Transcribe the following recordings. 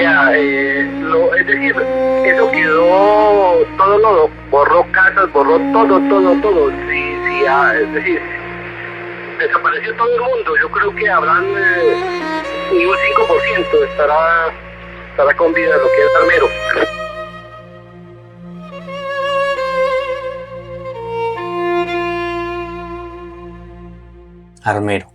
Vea, es decir, eso quedó, todo lo borró casas, borró todo. Sí, sí, es decir, desapareció todo el mundo. Yo creo que habrán ni un 5% estará con vida lo que es Armero. Armero,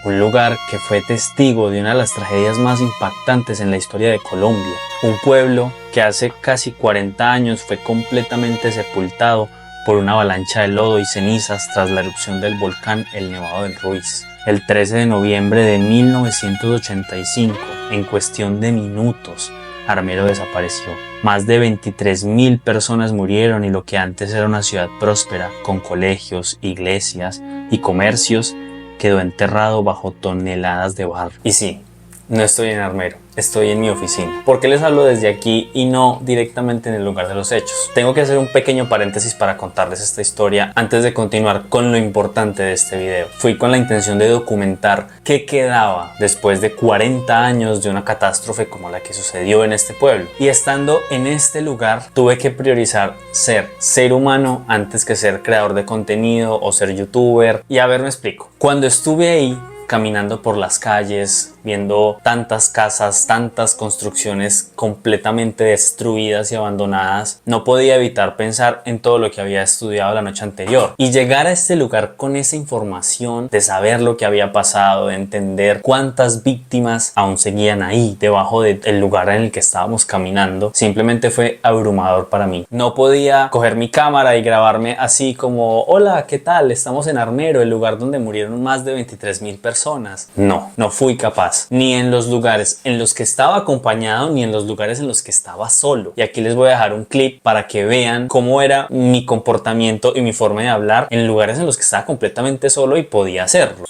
un lugar que fue testigo de una de las tragedias más impactantes en la historia de Colombia. Un pueblo que hace casi 40 años fue completamente sepultado por una avalancha de lodo y cenizas tras la erupción del volcán El Nevado del Ruiz. El 13 de noviembre de 1985, en cuestión de minutos, Armero desapareció. Más de 23.000 personas murieron y lo que antes era una ciudad próspera, con colegios, iglesias y comercios, quedó enterrado bajo toneladas de barro. Y sí, no estoy en Armero, estoy en mi oficina. ¿Por qué les hablo desde aquí y no directamente en el lugar de los hechos? Tengo que hacer un pequeño paréntesis para contarles esta historia antes de continuar con lo importante de este video. Fui con la intención de documentar qué quedaba después de 40 años de una catástrofe como la que sucedió en este pueblo. Y estando en este lugar, tuve que priorizar ser humano antes que ser creador de contenido o ser youtuber. Y a ver, me explico. Cuando estuve ahí, caminando por las calles, viendo tantas casas, tantas construcciones completamente destruidas y abandonadas, no podía evitar pensar en todo lo que había estudiado la noche anterior. Y llegar a este lugar con esa información, de saber lo que había pasado, de entender cuántas víctimas aún seguían ahí, debajo del lugar en el que estábamos caminando, simplemente fue abrumador para mí. No podía coger mi cámara y grabarme así como: hola, ¿qué tal? Estamos en Armero, el lugar donde murieron más de 23.000 personas. No fui capaz. Ni en los lugares en los que estaba acompañado, ni en los lugares en los que estaba solo. Y aquí les voy a dejar un clip para que vean cómo era mi comportamiento y mi forma de hablar en lugares en los que estaba completamente solo y podía hacerlo.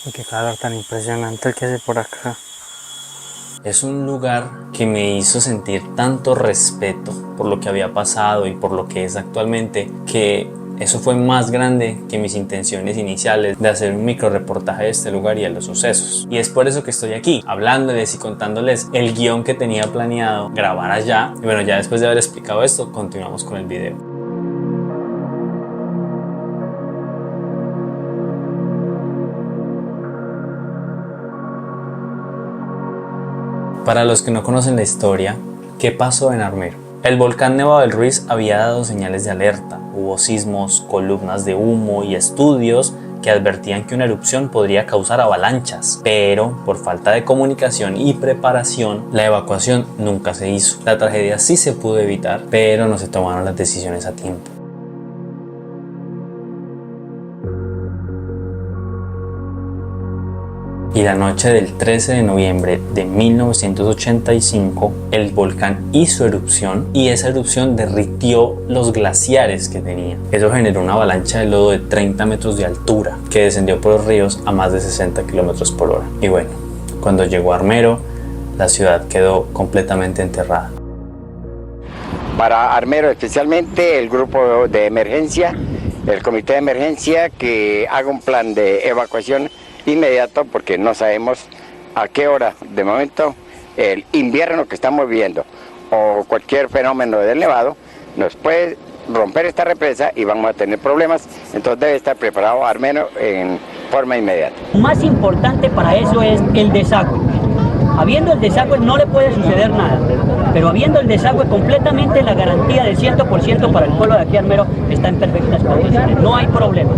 Uy, qué calor tan impresionante el que hace por acá. Es un lugar que me hizo sentir tanto respeto por lo que había pasado y por lo que es actualmente, que eso fue más grande que mis intenciones iniciales de hacer un micro reportaje de este lugar y de los sucesos. Y es por eso que estoy aquí, hablándoles y contándoles el guión que tenía planeado grabar allá. Y bueno, ya después de haber explicado esto, continuamos con el video. Para los que no conocen la historia, ¿qué pasó en Armero? El volcán Nevado del Ruiz había dado señales de alerta. Hubo sismos, columnas de humo y estudios que advertían que una erupción podría causar avalanchas, pero por falta de comunicación y preparación, la evacuación nunca se hizo. La tragedia sí se pudo evitar, pero no se tomaron las decisiones a tiempo. Y la noche del 13 de noviembre de 1985, el volcán hizo erupción y esa erupción derritió los glaciares que tenía. Eso generó una avalancha de lodo de 30 metros de altura que descendió por los ríos a más de 60 kilómetros por hora. Y bueno, cuando llegó Armero, la ciudad quedó completamente enterrada. Para Armero, especialmente el grupo de emergencia, el comité de emergencia, que haga un plan de evacuación inmediato, porque no sabemos a qué hora, de momento, el invierno que estamos viviendo o cualquier fenómeno del nevado nos puede romper esta represa y vamos a tener problemas. Entonces debe estar preparado Armero en forma inmediata. Lo más importante para eso es el desagüe. Habiendo el desagüe no le puede suceder nada, pero habiendo el desagüe completamente, la garantía del 100% para el pueblo de aquí Armero está en perfectas condiciones, no hay problema.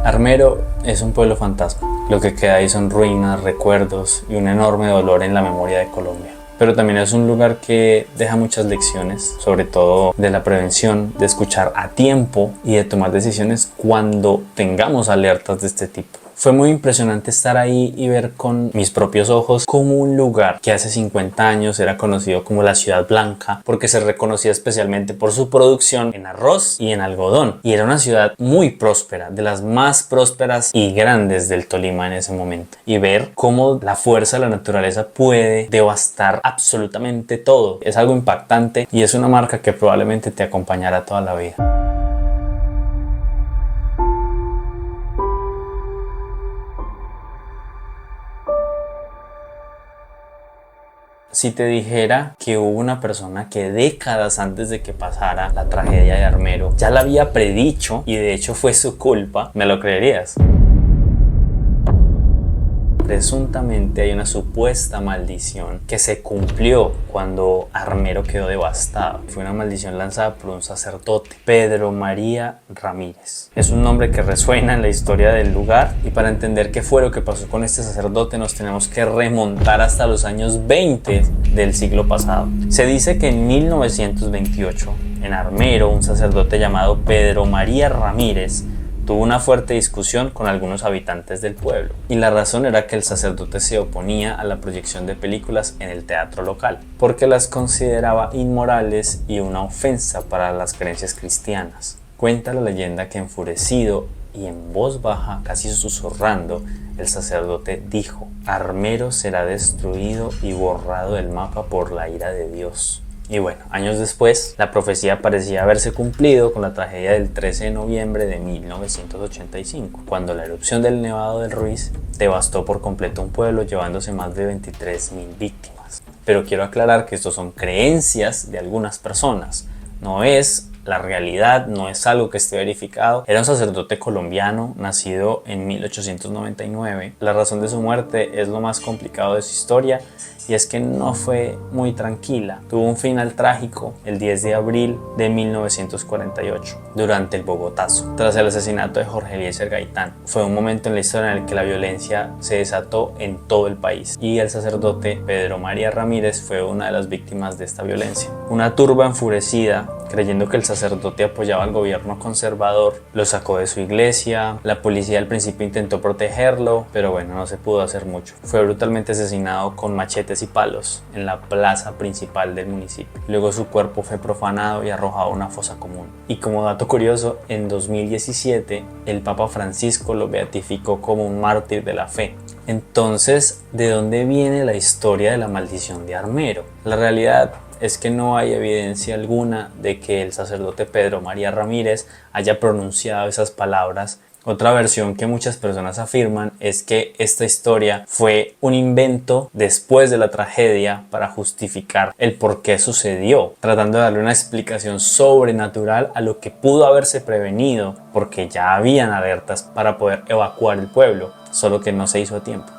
Armero es un pueblo fantasma. Lo que queda ahí son ruinas, recuerdos y un enorme dolor en la memoria de Colombia. Pero también es un lugar que deja muchas lecciones, sobre todo de la prevención, de escuchar a tiempo y de tomar decisiones cuando tengamos alertas de este tipo. Fue muy impresionante estar ahí y ver con mis propios ojos cómo un lugar que hace 50 años era conocido como la Ciudad Blanca porque se reconocía especialmente por su producción en arroz y en algodón, y era una ciudad muy próspera, de las más prósperas y grandes del Tolima en ese momento, y ver cómo la fuerza de la naturaleza puede devastar absolutamente todo es algo impactante y es una marca que probablemente te acompañará toda la vida. Si te dijera que hubo una persona que décadas antes de que pasara la tragedia de Armero ya la había predicho y de hecho fue su culpa, ¿me lo creerías? Presuntamente hay una supuesta maldición que se cumplió cuando Armero quedó devastado. Fue una maldición lanzada por un sacerdote, Pedro María Ramírez. Es un nombre que resuena en la historia del lugar, y para entender qué fue lo que pasó con este sacerdote nos tenemos que remontar hasta los años 20 del siglo pasado. Se dice que en 1928, en Armero, un sacerdote llamado Pedro María Ramírez tuvo una fuerte discusión con algunos habitantes del pueblo, y la razón era que el sacerdote se oponía a la proyección de películas en el teatro local, porque las consideraba inmorales y una ofensa para las creencias cristianas. Cuenta la leyenda que enfurecido y en voz baja, casi susurrando, el sacerdote dijo: Armero será destruido y borrado del mapa por la ira de Dios. Y bueno, años después, la profecía parecía haberse cumplido con la tragedia del 13 de noviembre de 1985, cuando la erupción del Nevado del Ruiz devastó por completo un pueblo, llevándose más de 23.000 víctimas. Pero quiero aclarar que estos son creencias de algunas personas, no es la realidad, no es algo que esté verificado. Era un sacerdote colombiano, nacido en 1899. La razón de su muerte es lo más complicado de su historia, y es que no fue muy tranquila. Tuvo un final trágico el 10 de abril de 1948, durante el Bogotazo, tras el asesinato de Jorge Eliezer Gaitán. Fue un momento en la historia en el que la violencia se desató en todo el país, y el sacerdote Pedro María Ramírez fue una de las víctimas de esta violencia. Una turba enfurecida, creyendo que el sacerdote apoyaba al gobierno conservador, lo sacó de su iglesia. La policía al principio intentó protegerlo, pero bueno, no se pudo hacer mucho. Fue brutalmente asesinado con machetes y palos en la plaza principal del municipio. Luego su cuerpo fue profanado y arrojado a una fosa común. Y como dato curioso, en 2017 el Papa Francisco lo beatificó como un mártir de la fe. Entonces, ¿de dónde viene la historia de la maldición de Armero? La realidad es que no hay evidencia alguna de que el sacerdote Pedro María Ramírez haya pronunciado esas palabras. Otra versión que muchas personas afirman es que esta historia fue un invento después de la tragedia para justificar el por qué sucedió, tratando de darle una explicación sobrenatural a lo que pudo haberse prevenido, porque ya habían alertas para poder evacuar el pueblo, solo que no se hizo a tiempo.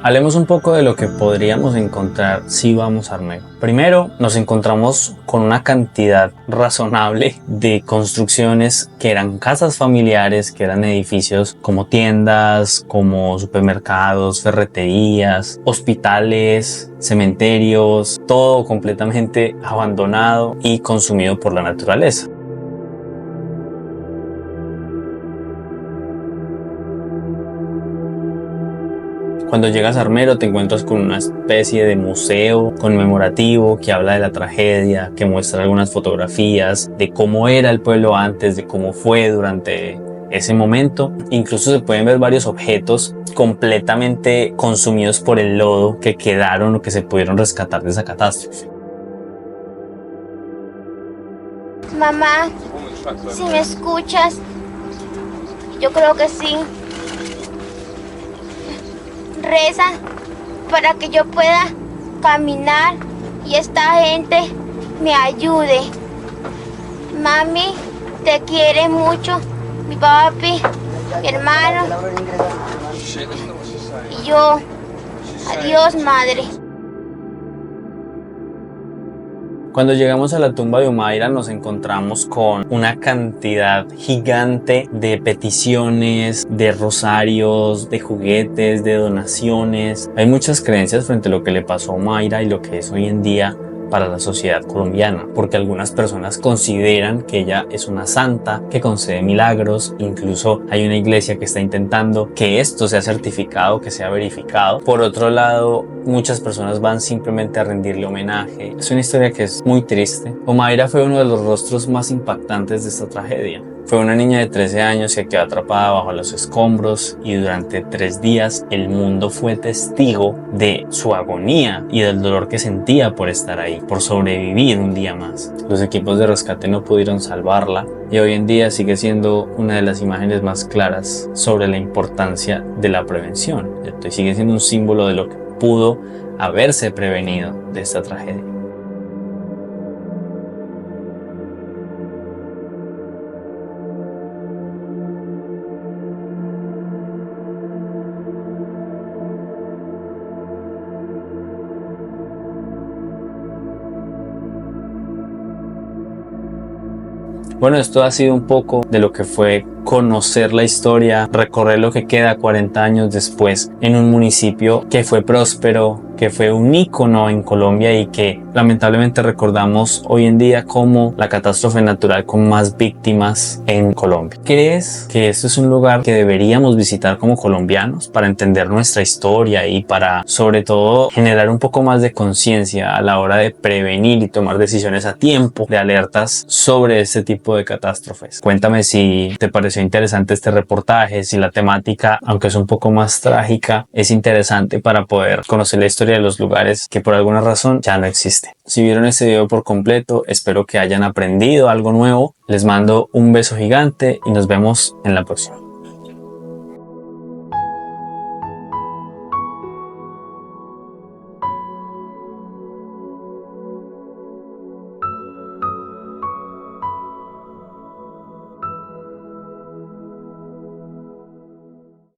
Hablemos un poco de lo que podríamos encontrar si vamos a Armero. Primero, nos encontramos con una cantidad razonable de construcciones que eran casas familiares, que eran edificios como tiendas, como supermercados, ferreterías, hospitales, cementerios, todo completamente abandonado y consumido por la naturaleza. Cuando llegas a Armero te encuentras con una especie de museo conmemorativo que habla de la tragedia, que muestra algunas fotografías de cómo era el pueblo antes, de cómo fue durante ese momento. Incluso se pueden ver varios objetos completamente consumidos por el lodo que quedaron o que se pudieron rescatar de esa catástrofe. Mamá, si me escuchas, yo creo que sí. Reza para que yo pueda caminar y esta gente me ayude. Mami, te quiere mucho, mi papi, mi hermano y yo. Adiós, madre. Cuando llegamos a la tumba de Humaira nos encontramos con una cantidad gigante de peticiones, de rosarios, de juguetes, de donaciones. Hay muchas creencias frente a lo que le pasó a Humaira y lo que es hoy en día para la sociedad colombiana, porque algunas personas consideran que ella es una santa que concede milagros. Incluso hay una iglesia que está intentando que esto sea certificado, que sea verificado. Por otro lado, muchas personas van simplemente a rendirle homenaje. Es una historia que es muy triste. Humaira fue uno de los rostros más impactantes de esta tragedia. Fue una niña de 13 años que quedó atrapada bajo los escombros y durante 3 días el mundo fue testigo de su agonía y del dolor que sentía por estar ahí, por sobrevivir un día más. Los equipos de rescate no pudieron salvarla y hoy en día sigue siendo una de las imágenes más claras sobre la importancia de la prevención. Y sigue siendo un símbolo de lo que pudo haberse prevenido de esta tragedia. Bueno, esto ha sido un poco de lo que fue conocer la historia, recorrer lo que queda 40 años después en un municipio que fue próspero, que fue un ícono en Colombia y que lamentablemente recordamos hoy en día como la catástrofe natural con más víctimas en Colombia. ¿Crees que esto es un lugar que deberíamos visitar como colombianos para entender nuestra historia y para, sobre todo, generar un poco más de conciencia a la hora de prevenir y tomar decisiones a tiempo de alertas sobre este tipo de catástrofes? Cuéntame si te pareció interesante este reportaje, si la temática, aunque es un poco más trágica, es interesante para poder conocer la historia de los lugares que por alguna razón ya no existen. Si vieron este video por completo, espero que hayan aprendido algo nuevo. Les mando un beso gigante y nos vemos en la próxima.